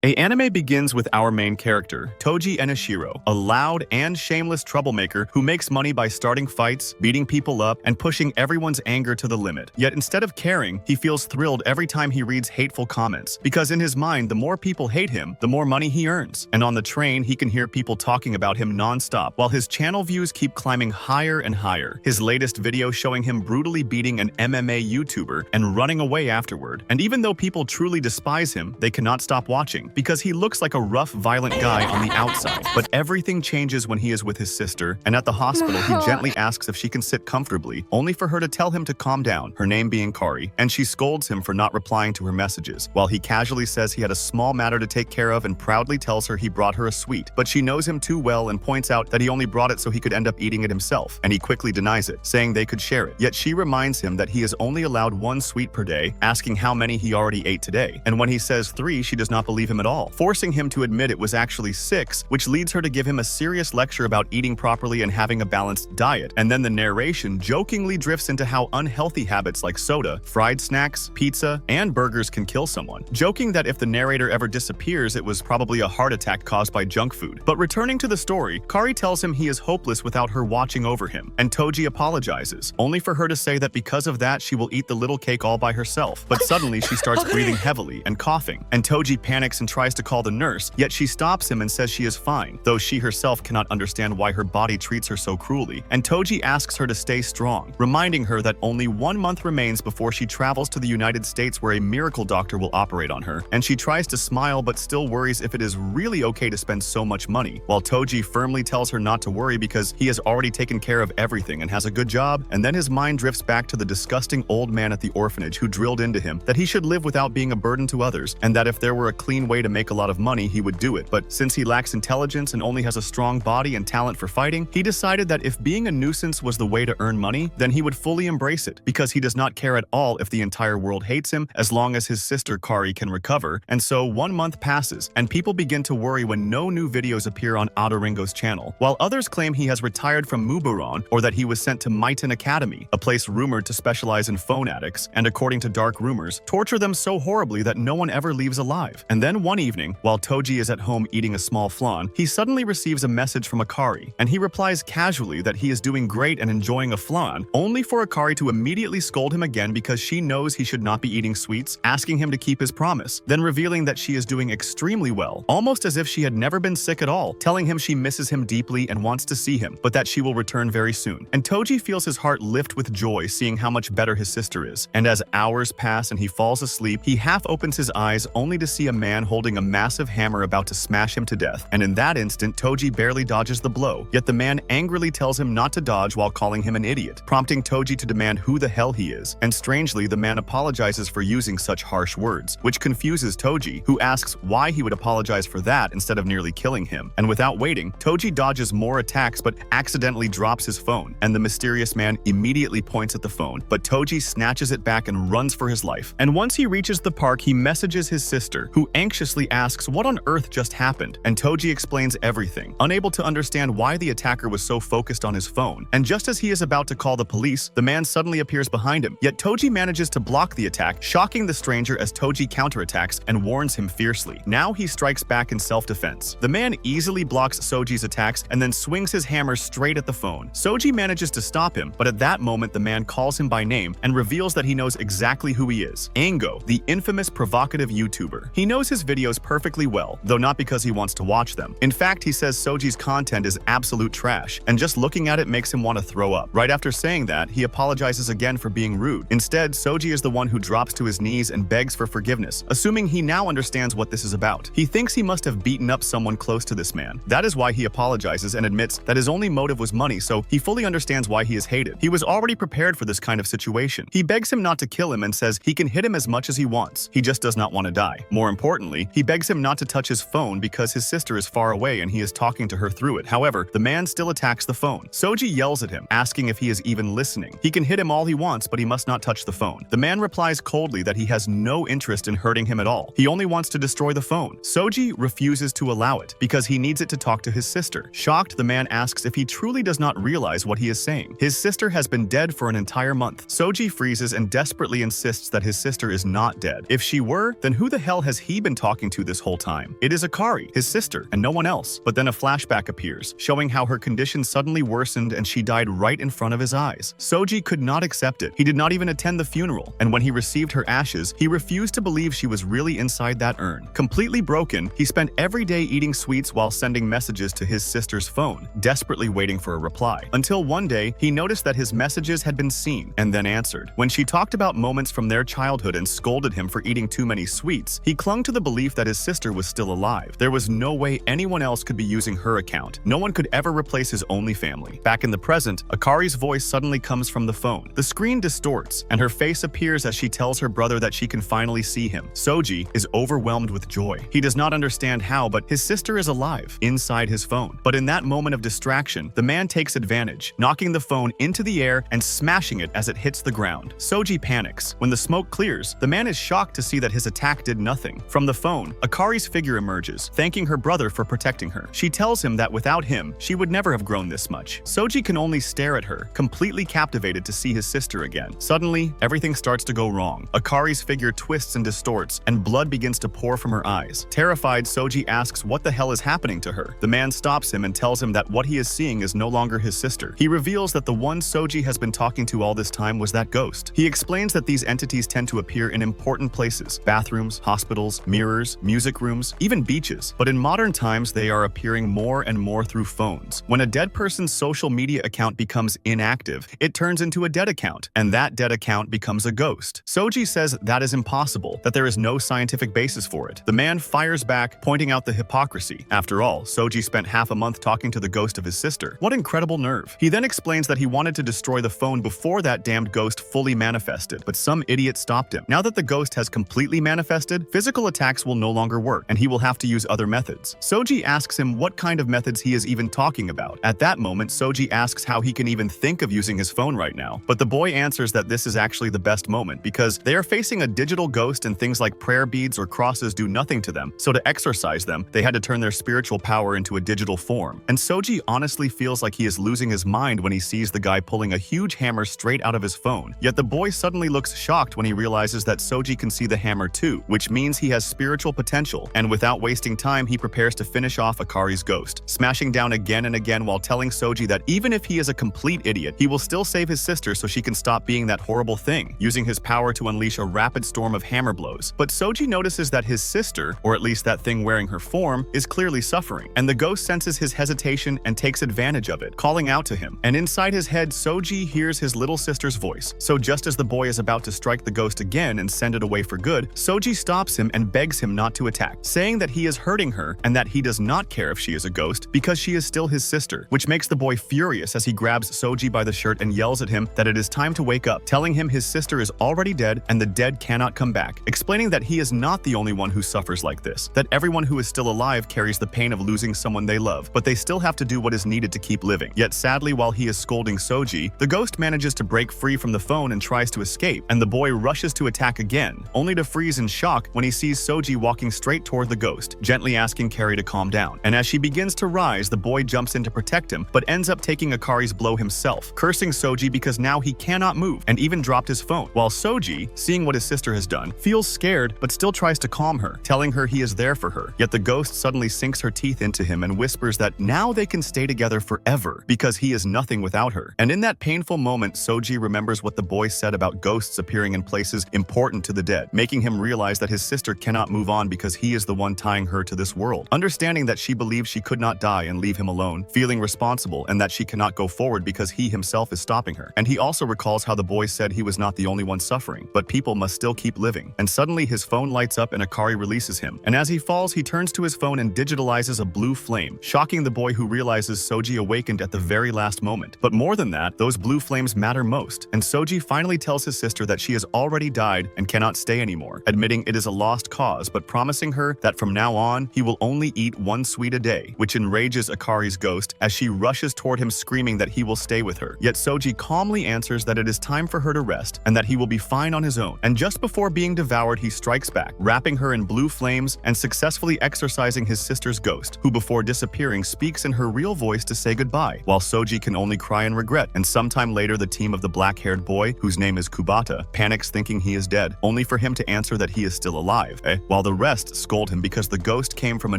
An anime begins with our main character, Toji Enichiro, a loud and shameless troublemaker who makes money by starting fights, beating people up, and pushing everyone's anger to the limit. Yet instead of caring, he feels thrilled every time he reads hateful comments, because in his mind, the more people hate him, the more money he earns. And on the train, he can hear people talking about him non-stop, while his channel views keep climbing higher and higher. His latest video showing him brutally beating an MMA YouTuber and running away afterward. And even though people truly despise him, they cannot stop watching, because he looks like a rough, violent guy on the outside. But everything changes when he is with his sister, and at the hospital he gently asks if she can sit comfortably, only for her to tell him to calm down, her name being Kari, and she scolds him for not replying to her messages, while he casually says he had a small matter to take care of and proudly tells her he brought her a sweet. But she knows him too well and points out that he only brought it so he could end up eating it himself, and he quickly denies it, saying they could share it. Yet she reminds him that he is only allowed 1 sweet per day, asking how many he already ate today. And when he says 3, she does not believe him at all, forcing him to admit it was actually 6, which leads her to give him a serious lecture about eating properly and having a balanced diet. And then the narration jokingly drifts into how unhealthy habits like soda, fried snacks, pizza, and burgers can kill someone, joking that if the narrator ever disappears, it was probably a heart attack caused by junk food. But returning to the story, Kari tells him he is hopeless without her watching over him, and Toji apologizes, only for her to say that because of that she will eat the little cake all by herself. But suddenly she starts breathing heavily and coughing, and Toji panics and tries to call the nurse, yet she stops him and says she is fine, though she herself cannot understand why her body treats her so cruelly. And Toji asks her to stay strong, reminding her that only 1 month remains before she travels to the United States where a miracle doctor will operate on her, and she tries to smile but still worries if it is really okay to spend so much money, while Toji firmly tells her not to worry because he has already taken care of everything and has a good job. And then his mind drifts back to the disgusting old man at the orphanage who drilled into him that he should live without being a burden to others, and that if there were a clean way to make a lot of money, he would do it. But since he lacks intelligence and only has a strong body and talent for fighting, he decided that if being a nuisance was the way to earn money, then he would fully embrace it, because he does not care at all if the entire world hates him as long as his sister Kari can recover. And so 1 month passes, and people begin to worry when no new videos appear on Adoringo's channel, while others claim he has retired from Muburon or that he was sent to Mighton Academy, a place rumored to specialize in phone addicts, and according to dark rumors, torture them so horribly that no one ever leaves alive. And then one evening, while Toji is at home eating a small flan, he suddenly receives a message from Akari, and he replies casually that he is doing great and enjoying a flan, only for Akari to immediately scold him again because she knows he should not be eating sweets, asking him to keep his promise, then revealing that she is doing extremely well, almost as if she had never been sick at all, telling him she misses him deeply and wants to see him, but that she will return very soon. And Toji feels his heart lift with joy seeing how much better his sister is, and as hours pass and he falls asleep, he half opens his eyes only to see a man holding a massive hammer about to smash him to death, and in that instant Toji barely dodges the blow, yet the man angrily tells him not to dodge while calling him an idiot, prompting Toji to demand who the hell he is. And strangely, the man apologizes for using such harsh words, which confuses Toji, who asks why he would apologize for that instead of nearly killing him. And without waiting, Toji dodges more attacks but accidentally drops his phone, and the mysterious man immediately points at the phone, but Toji snatches it back and runs for his life. And once he reaches the park, he messages his sister, who anxiously asks what on earth just happened, and Toji explains everything, unable to understand why the attacker was so focused on his phone. And just as he is about to call the police, the man suddenly appears behind him, yet Toji manages to block the attack, shocking the stranger as Toji counterattacks and warns him fiercely. Now he strikes back in self-defense. The man easily blocks Soji's attacks and then swings his hammer straight at the phone. Soji manages to stop him, but at that moment the man calls him by name and reveals that he knows exactly who he is: Ango, the infamous provocative YouTuber. He knows his videos perfectly well, though not because he wants to watch them. In fact, he says Soji's content is absolute trash, and just looking at it makes him want to throw up. Right after saying that, he apologizes again for being rude. Instead, Soji is the one who drops to his knees and begs for forgiveness, assuming he now understands what this is about. He thinks he must have beaten up someone close to this man. That is why he apologizes and admits that his only motive was money, so he fully understands why he is hated. He was already prepared for this kind of situation. He begs him not to kill him and says he can hit him as much as he wants. He just does not want to die. More importantly, he begs him not to touch his phone because his sister is far away and he is talking to her through it. However, the man still attacks the phone. Soji yells at him, asking if he is even listening. He can hit him all he wants, but he must not touch the phone. The man replies coldly that he has no interest in hurting him at all. He only wants to destroy the phone. Soji refuses to allow it because he needs it to talk to his sister. Shocked, the man asks if he truly does not realize what he is saying. His sister has been dead for an entire month. Soji freezes and desperately insists that his sister is not dead. If she were, then who the hell has he been talking talking to this whole time. It is Akari, his sister, and no one else. But then a flashback appears, showing how her condition suddenly worsened and she died right in front of his eyes. Soji could not accept it. He did not even attend the funeral, and when he received her ashes, he refused to believe she was really inside that urn. Completely broken, he spent every day eating sweets while sending messages to his sister's phone, desperately waiting for a reply. Until one day, he noticed that his messages had been seen and then answered. When she talked about moments from their childhood and scolded him for eating too many sweets, he clung to the belief that his sister was still alive. There was no way anyone else could be using her account. No one could ever replace his only family. Back in the present, Akari's voice suddenly comes from the phone. The screen distorts, and her face appears as she tells her brother that she can finally see him. Soji is overwhelmed with joy. He does not understand how, but his sister is alive inside his phone. But in that moment of distraction, the man takes advantage, knocking the phone into the air and smashing it as it hits the ground. Soji panics. When the smoke clears, the man is shocked to see that his attack did nothing. From the phone, Akari's figure emerges, thanking her brother for protecting her. She tells him that without him, she would never have grown this much. Soji can only stare at her, completely captivated to see his sister again. Suddenly, everything starts to go wrong. Akari's figure twists and distorts, and blood begins to pour from her eyes. Terrified, Soji asks what the hell is happening to her. The man stops him and tells him that what he is seeing is no longer his sister. He reveals that the one Soji has been talking to all this time was that ghost. He explains that these entities tend to appear in important places: bathrooms, hospitals, mirrors, music rooms, even beaches. But in modern times, they are appearing more and more through phones. When a dead person's social media account becomes inactive, it turns into a dead account, and that dead account becomes a ghost. Soji says that is impossible, that there is no scientific basis for it. The man fires back, pointing out the hypocrisy. After all, Soji spent half a month talking to the ghost of his sister. What incredible nerve. He then explains that he wanted to destroy the phone before that damned ghost fully manifested, but some idiot stopped him. Now that the ghost has completely manifested, physical attacks will no longer work, and he will have to use other methods. Soji asks him what kind of methods he is even talking about. At that moment, Soji asks how he can even think of using his phone right now, but the boy answers that this is actually the best moment because they are facing a digital ghost and things like prayer beads or crosses do nothing to them, so to exorcise them, they had to turn their spiritual power into a digital form. And Soji honestly feels like he is losing his mind when he sees the guy pulling a huge hammer straight out of his phone. Yet the boy suddenly looks shocked when he realizes that Soji can see the hammer too, which means he has spiritual potential, and without wasting time, he prepares to finish off Akari's ghost, smashing down again and again while telling Soji that even if he is a complete idiot, he will still save his sister so she can stop being that horrible thing, using his power to unleash a rapid storm of hammer blows. But Soji notices that his sister, or at least that thing wearing her form, is clearly suffering, and the ghost senses his hesitation and takes advantage of it, calling out to him. And inside his head, Soji hears his little sister's voice. So just as the boy is about to strike the ghost again and send it away for good, Soji stops him and begs him not to attack, saying that he is hurting her and that he does not care if she is a ghost because she is still his sister, which makes the boy furious as he grabs Soji by the shirt and yells at him that it is time to wake up, telling him his sister is already dead and the dead cannot come back, explaining that he is not the only one who suffers like this, that everyone who is still alive carries the pain of losing someone they love, but they still have to do what is needed to keep living. Yet sadly, while he is scolding Soji, the ghost manages to break free from the phone and tries to escape, and the boy rushes to attack again, only to freeze in shock when he sees Soji walking straight toward the ghost, gently asking Carrie to calm down. And as she begins to rise, the boy jumps in to protect him, but ends up taking Akari's blow himself, cursing Soji because now he cannot move, and even dropped his phone, while Soji, seeing what his sister has done, feels scared but still tries to calm her, telling her he is there for her. Yet the ghost suddenly sinks her teeth into him and whispers that now they can stay together forever because he is nothing without her. And in that painful moment, Soji remembers what the boy said about ghosts appearing in places important to the dead, making him realize that his sister cannot move on because he is the one tying her to this world. Understanding that she believes she could not die and leave him alone, feeling responsible and that she cannot go forward because he himself is stopping her. And he also recalls how the boy said he was not the only one suffering, but people must still keep living. And suddenly his phone lights up and Akari releases him. And as he falls, he turns to his phone and digitalizes a blue flame, shocking the boy who realizes Soji awakened at the very last moment. But more than that, those blue flames matter most, and Soji finally tells his sister that she has already died and cannot stay anymore, admitting it is a lost cause, but promising her that from now on, he will only eat one sweet a day, which enrages Akari's ghost as she rushes toward him screaming that he will stay with her. Yet Soji calmly answers that it is time for her to rest and that he will be fine on his own. And just before being devoured, he strikes back, wrapping her in blue flames and successfully exorcising his sister's ghost, who before disappearing speaks in her real voice to say goodbye, while Soji can only cry in regret. And sometime later, the team of the black-haired boy, whose name is Kubata, panics thinking he is dead, only for him to answer that he is still alive. While while the rest scold him because the ghost came from a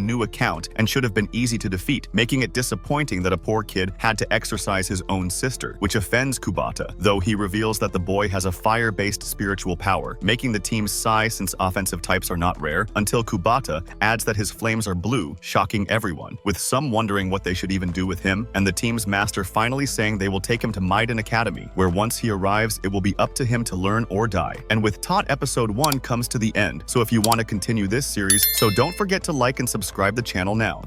new account and should have been easy to defeat, making it disappointing that a poor kid had to exorcise his own sister, which offends Kubata, though he reveals that the boy has a fire-based spiritual power, making the team sigh since offensive types are not rare, until Kubata adds that his flames are blue, shocking everyone, with some wondering what they should even do with him, and the team's master finally saying they will take him to Maiden Academy, where once he arrives, it will be up to him to learn or die. And with Tot episode 1 comes to the end, so if you want to continue this series, so don't forget to like and subscribe the channel now.